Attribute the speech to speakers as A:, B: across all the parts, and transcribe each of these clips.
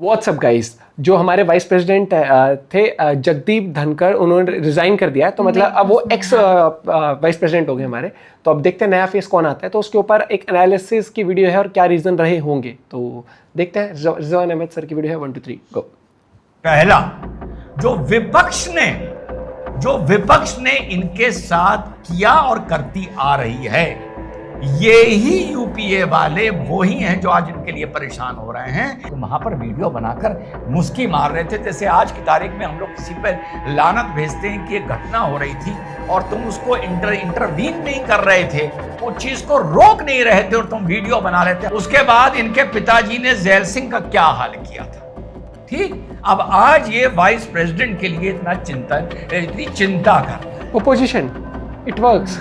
A: WhatsApp guys, जो हमारे vice president थे जगदीप धनखड़, उन्होंने रिजाइन कर दिया है। तो मतलब अब वो एक्स वाइस प्रेसिडेंट हो गए हमारे। तो अब देखते हैं नया फेस कौन आता है। तो उसके ऊपर एक एनालिसिस की वीडियो है और क्या रीजन रहे होंगे। तो देखते हैं। रिजवान अहमद सर की वीडियो है 1 2 3 गो।
B: पहला, जो विपक्ष ने इनके साथ किया और करती आ रही है, ये ही यूपीए वाले वो ही हैं जो आज इनके लिए परेशान हो रहे हैं। तो वहां पर वीडियो बनाकर मुस्की मार रहे थे, जैसे आज की तारीख में हम लोग किसी पर लानत भेजते हैं कि एक घटना हो रही थी और तुम उसको इंटरवीन नहीं कर रहे थे, वो चीज को रोक नहीं रहे थे और तुम वीडियो बना रहे थे। उसके बाद इनके पिताजी ने जैल सिंह का क्या हाल किया था। ठीक, अब आज ये वाइस प्रेसिडेंट के लिए इतनी चिंता कर रहा है।
A: Opposition, it works.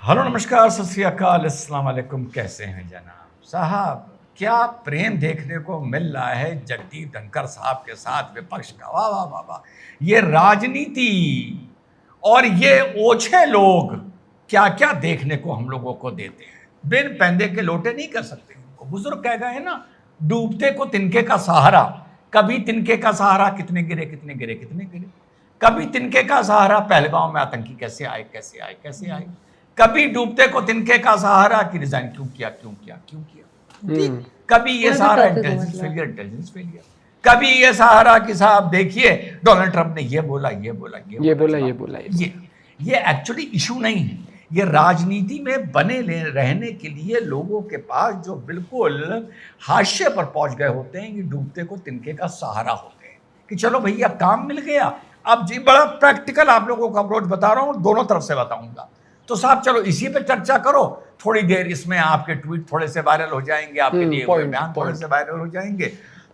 B: हेलो, नमस्कार, सत श्री अकाल, अस्सलाम वालेकुम। कैसे हैं जनाब साहब? क्या प्रेम देखने को मिल रहा है जगदीप धनखड़ साहब के साथ विपक्ष का। वाह वाह वाह वाह। ये राजनीति और ये ओछे लोग क्या क्या देखने को हम लोगों को देते हैं। बिन पैंदे के लोटे नहीं कर सकते इनको। बुजुर्ग कह गए ना, डूबते को तिनके का सहारा। कभी तिनके का सहारा कितने गिरे कितने गिरे कितने गिरे। कभी तिनके का सहारा पहलगांव में आतंकी कैसे आए कैसे आए कैसे आए। कभी डूबते को तिनके का सहारा कि रिजाइन क्यों किया क्यों किया क्यों किया। कभी ये सहारा इंटेलिजेंस फेलियर। कभी ये सहारा कि साहब देखिए डोनाल्ड ट्रंप ने ये बोला ये एक्चुअली इशू नहीं है। ये राजनीति में बने रहने के लिए लोगों के पास जो बिल्कुल हाशिए पर पहुंच गए होते हैं, ये डूबते को तिनके का सहारा होते हैं कि चलो भैया काम मिल गया। अब जी बड़ा प्रैक्टिकल आप लोगों को अप्रोच बता रहा हूं, दोनों तरफ से बताऊंगा। तो साहब चलो इसी पे चर्चा करो थोड़ी देर, इसमें आपके ट्वीट थोड़े से वायरल हो जाएंगे, आपके लिए बयान थोड़े से वायरल हो जाएंगे।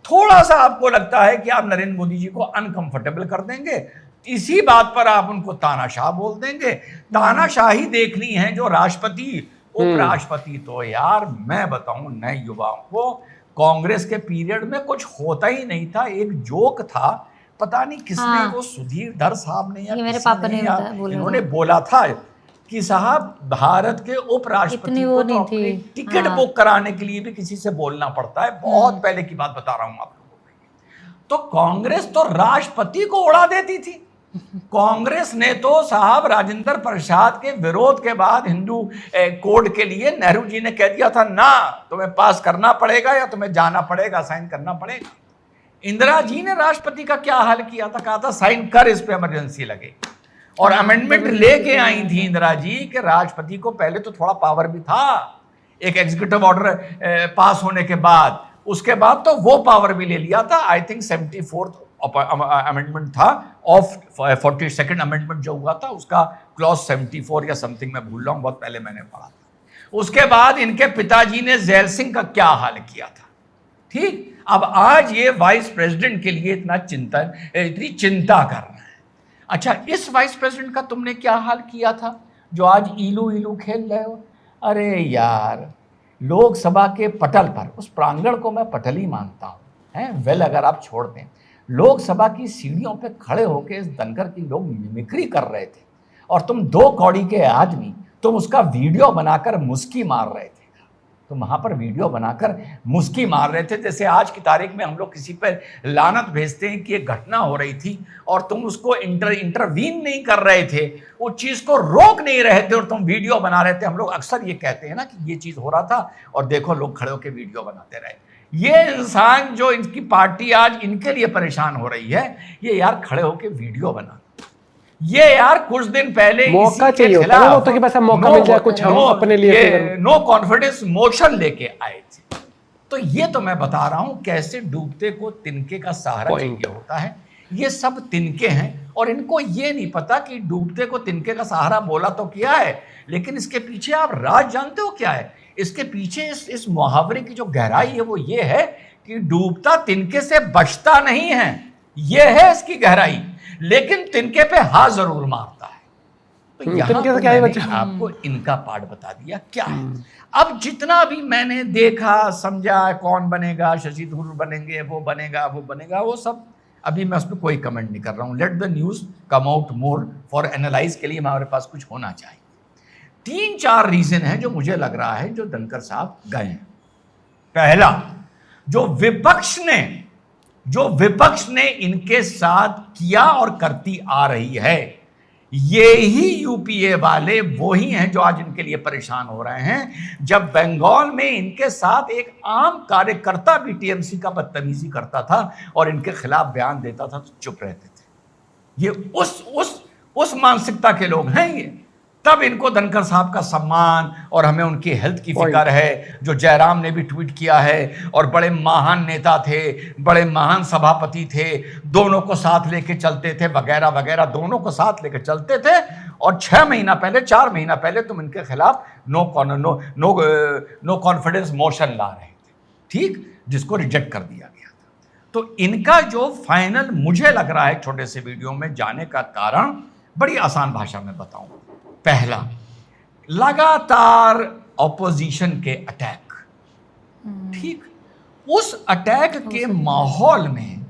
B: थोड़ा सा आपको लगता है कि आप नरेंद्र मोदी जी को अनकंफर्टेबल कर देंगे, इसी बात पर आप उनको तानाशाह बोल देंगे। तानाशाही देखनी है जो राष्ट्रपति उपराष्ट्रपति, तो यार मैं बताऊं नए युवाओं को, कांग्रेस के पीरियड में कुछ होता ही नहीं था। एक जोक था, पता नहीं किसने, वो सुधीर धर साहब ने या
C: मेरे पापा ने
B: इन्होंने बोला था कि साहब भारत के उपराष्ट्रपति को तो अपनी टिकट बुक कराने के लिए भी किसी से बोलना पड़ता है। बहुत पहले की बात बता रहा हूं आप लोगों को। तो कांग्रेस तो राष्ट्रपति को उड़ा देती थी। कांग्रेस ने तो साहब राजेंद्र प्रसाद के विरोध के बाद हिंदू कोड के लिए नेहरू जी ने कह दिया था ना, तुम्हें पास करना पड़ेगा या तुम्हें जाना पड़ेगा, साइन करना पड़ेगा। इंदिरा जी ने राष्ट्रपति का क्या हाल किया था, कहा था साइन कर, इस पे इमरजेंसी लगे। और अमेंडमेंट लेके आई थी इंदिरा जी कि राष्ट्रपति को पहले तो थोड़ा पावर भी था, एक एग्जीक्यूटिव ऑर्डर पास होने के बाद, उसके बाद तो वो पावर भी ले लिया था। आई थिंक 74th अमेंडमेंट था ऑफ 42nd अमेंडमेंट जो हुआ था, उसका क्लॉज 74 या समथिंग मैं भूल रहा हूँ, बहुत पहले मैंने पढ़ा था। उसके बाद इनके पिताजी ने जैल सिंह का क्या हाल किया था। ठीक, अब आज ये वाइस प्रेसिडेंट के लिए इतनी चिंता कर रहे हैं। अच्छा, इस वाइस प्रेसिडेंट का तुमने क्या हाल किया था जो आज इलू इलू खेल रहे हो। अरे यार, लोकसभा के पटल पर, उस प्रांगण को मैं पटल ही मानता हूँ, हैं वेल, अगर आप छोड़ दें, लोकसभा की सीढ़ियों पे खड़े होकर इस धनखड़ की लोग मिमिक्री कर रहे थे और तुम 2 कौड़ी के आदमी, तुम उसका वीडियो बनाकर मुस्की मार रहे थे। तो वहां पर वीडियो बनाकर मुस्की मार रहे थे, जैसे आज की तारीख में हम लोग किसी पर लानत भेजते हैं कि एक घटना हो रही थी और तुम उसको इंटरवीन नहीं कर रहे थे, वो चीज को रोक नहीं रहे थे और तुम वीडियो बना रहे थे। हम लोग अक्सर ये कहते हैं ना कि ये चीज हो रहा था और देखो लोग खड़े होकर वीडियो बनाते रहे। ये इंसान जो इनकी पार्टी आज इनके लिए परेशान हो रही है, ये यार खड़े होकर वीडियो बना, ये यार कुछ दिन पहले
A: मौका चाहिए होता है ना, तो कि बस मौका मिल जाए कुछ हम अपने लिए
B: नो कॉन्फिडेंस मोशन लेके आए थे। तो ये तो मैं बता रहा हूं कैसे डूबते को तिनके का सहारा चाहिए होता है। ये सब तिनके हैं और इनको ये नहीं पता कि डूबते को तिनके का सहारा बोला तो किया है, लेकिन इसके पीछे आप राज जानते हो क्या है। इसके पीछे इस मुहावरे की जो गहराई है वो ये है कि डूबता तिनके से बचता नहीं है, ये है इसकी गहराई, लेकिन तिनके पे हाथ जरूर मारता है। तो यहाँ तो मैंने आपको इनका पार्ट बता दिया क्या है। अब जितना भी मैंने देखा समझा, कौन बनेगा, शशि थरूर बनेंगे, वो बनेगा वो बनेगा, वो सब अभी मैं उस पर कोई कमेंट नहीं कर रहा हूँ। Let the news come out more for analyse के लिए हमारे पास कुछ होना चाहिए। 3-4 रीजन है जो मुझे लग रहा है जो धनखड़ साहब गए हैं। पहला, जो विपक्ष ने इनके साथ किया और करती आ रही है, ये ही यूपीए वाले वो ही हैं जो आज इनके लिए परेशान हो रहे हैं। जब बंगाल में इनके साथ एक आम कार्यकर्ता भी टीएमसी का बदतमीजी करता था और इनके खिलाफ बयान देता था तो चुप रहते थे। ये उस मानसिकता के लोग हैं ये। तब इनको धनखड़ साहब का सम्मान और हमें उनकी हेल्थ की फिक्र है, जो जयराम ने भी ट्वीट किया है। और बड़े महान नेता थे, बड़े महान सभापति थे, दोनों को साथ लेके चलते थे वगैरह वगैरह, दोनों को साथ लेके चलते थे। और 4 महीना पहले तुम इनके खिलाफ नो कॉन्फिडेंस मोशन ला रहे थे, ठीक, जिसको रिजेक्ट कर दिया गया था। तो इनका जो फाइनल मुझे लग रहा है छोटे से वीडियो में जाने का कारण बड़ी आसान भाषा में बताऊं। पहला, लगातार ऑपोजिशन के अटैक, ठीक, उस अटैक के माहौल में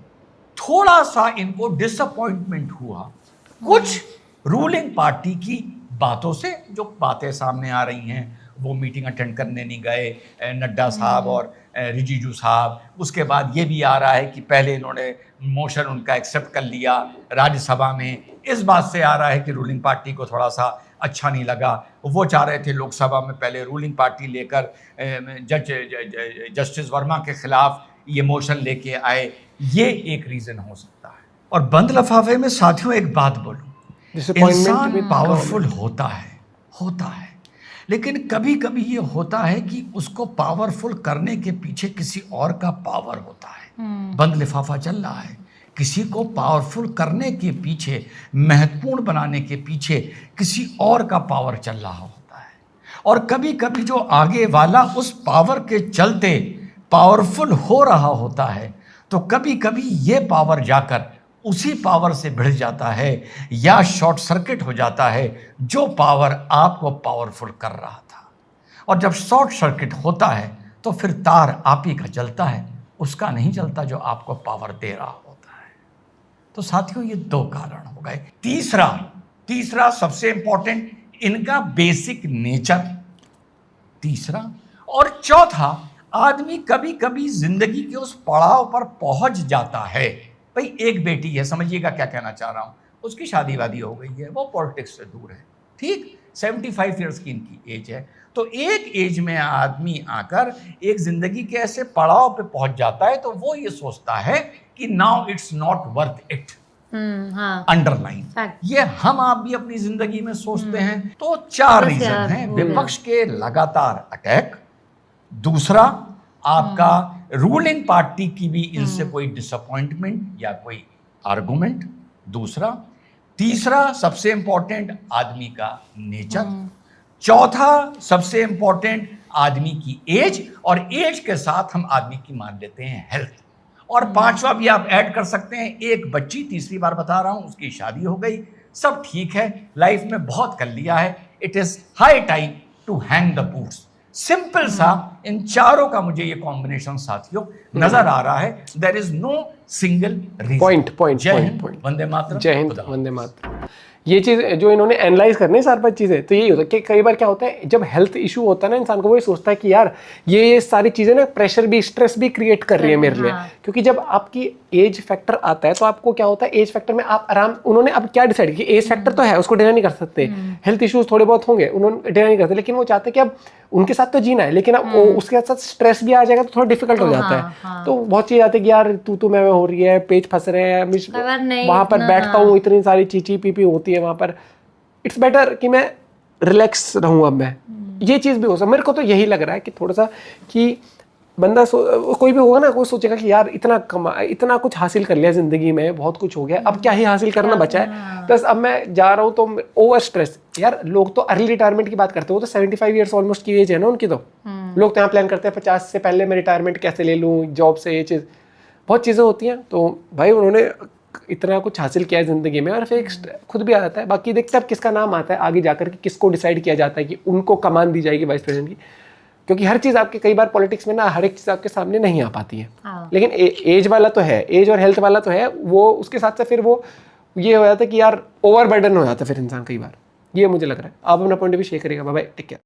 B: थोड़ा सा इनको डिसअपॉइंटमेंट हुआ कुछ रूलिंग पार्टी की बातों से। जो बातें सामने आ रही हैं, वो मीटिंग अटेंड करने नहीं गए नड्डा साहब और रिजिजू साहब। उसके बाद ये भी आ रहा है कि पहले इन्होंने मोशन उनका एक्सेप्ट कर लिया राज्यसभा में। इस बात से आ रहा है कि रूलिंग पार्टी को थोड़ा सा अच्छा नहीं लगा, वो चाह रहे थे लोकसभा में पहले रूलिंग पार्टी लेकर जस्टिस वर्मा के खिलाफ ये मोशन लेके आए। ये एक रीज़न हो सकता है। और बंद लफाफे में साथियों एक बात बोलूं, इंसान पावरफुल होता है, लेकिन कभी कभी ये होता है कि उसको पावरफुल करने के पीछे किसी और का पावर होता है। बंद लिफाफा चल रहा है, किसी को पावरफुल करने के पीछे, महत्वपूर्ण बनाने के पीछे किसी और का पावर चल रहा होता है। और कभी कभी जो आगे वाला उस पावर के चलते पावरफुल हो रहा होता है, तो कभी कभी ये पावर जाकर उसी पावर से भिड़ जाता है या शॉर्ट सर्किट हो जाता है जो पावर आपको पावरफुल कर रहा था। और जब शॉर्ट सर्किट होता है तो फिर तार आप ही का जलता है, उसका नहीं जलता जो आपको पावर दे रहा होता है। तो साथियों ये 2 कारण हो गए। तीसरा सबसे इंपॉर्टेंट, इनका बेसिक नेचर, तीसरा। और चौथा, आदमी कभी कभी जिंदगी के उस पड़ाव पर पहुंच जाता है। भाई एक बेटी है, समझिएगा क्या कहना चाह रहा हूं, उसकी शादी वादी हो गई है, वो पॉलिटिक्स से दूर है, ठीक, 75 ईयर्स की इनकी एज है। तो एक एज में आदमी आकर एक जिंदगी के ऐसे पड़ाव पे पहुंच जाता है तो वो ये सोचता है कि now it's not worth it. Underline ये हम आप भी अपनी जिंदगी में सोचते हैं। तो 4 रीजन हैं, विपक्ष के लगातार अटैक, दूसरा आपका रूलिंग पार्टी की भी इनसे कोई डिसअपॉइंटमेंट या कोई आर्गुमेंट, दूसरा, तीसरा सबसे इंपॉर्टेंट आदमी का नेचर, चौथा सबसे इंपॉर्टेंट आदमी की एज, और एज के साथ हम आदमी की मान लेते हैं हेल्थ, और पांचवा भी आप ऐड कर सकते हैं, एक बच्ची, तीसरी बार बता रहा हूं, उसकी शादी हो गई, सब ठीक है, लाइफ में बहुत कर लिया है, it is high time to hang the boots. Simple सा इन चारों का मुझे ये कॉम्बिनेशन साथियों नजर आ रहा है। There is no single reason.
A: Point
B: वंदे मातरम।
A: जय हिंद, वंदे मातरम। ये चीज़ जो इन्होंने एनालाइज करने 4-5 चीज़ें, तो यही होता है कि कई बार क्या होता है जब हेल्थ इशू होता है ना, इंसान को वो सोचता है कि यार ये सारी चीज़ें ना प्रेशर भी, स्ट्रेस भी क्रिएट कर रही है मेरे लिए। क्योंकि जब आपकी एज फैक्टर आता है तो आपको क्या होता है, एज फैक्टर में आप आराम, उन्होंने अब क्या डिसाइड किया, एज फैक्टर तो है, उसको डिनाई नहीं कर सकते, हेल्थ इश्यूज थोड़े बहुत होंगे, उन्होंने डिनाई नहीं करते, लेकिन वो चाहते हैं कि अब उनके साथ तो जीना है, लेकिन अब उसके साथ स्ट्रेस भी आ जाएगा तो थोड़ा डिफिकल्ट हो जाता है। तो बहुत चीज़ आती है कि यार तू मैं हो रही है, पेज फंस रहे हैं, वहाँ पर बैठता हूँ, इतनी सारी चीची पीपी होती है वहाँ पर, इट्स बेटर कि मैं रिलैक्स रहूँ। अब मैं ये चीज़ भी हो सकता, मेरे को तो यही लग रहा है कि थोड़ा सा कि बंदा कोई भी होगा ना, कोई सोचेगा कि यार इतना कुछ हासिल कर लिया ज़िंदगी में, बहुत कुछ हो गया, अब क्या ही हासिल करना बचा है, प्लस अब मैं जा रहा हूँ तो ओवर स्ट्रेस। यार लोग तो अर्ली रिटायरमेंट की बात करते हैं, वो तो 75 ईयर्स ऑलमोस्ट की एज है ना उनकी, तो लोग तो यहाँ प्लान करते हैं 50 से पहले मैं रिटायरमेंट कैसे ले लूँ जॉब से, ये चीज़ बहुत चीज़ें होती हैं। तो भाई उन्होंने इतना कुछ हासिल किया है ज़िंदगी में, और फिर खुद भी आ जाता है। बाकी देखते हैं अब किसका नाम आता है आगे जाकर कि किसको डिसाइड किया जाता है कि उनको कमान दी जाएगी वाइस प्रेसिडेंट की, क्योंकि हर चीज़ आपके, कई बार पॉलिटिक्स में ना हर एक चीज़ आपके सामने नहीं आ पाती है। लेकिन एज वाला तो है, एज और हेल्थ वाला तो है, वो उसके साथ से फिर वो ये हो जाता है कि यार ओवर बर्डन हो जाता है फिर इंसान कई बार। ये मुझे लग रहा है। आप अपना पॉइंट ऑफ व्यू शेयर करिएगा। Bye bye, take care.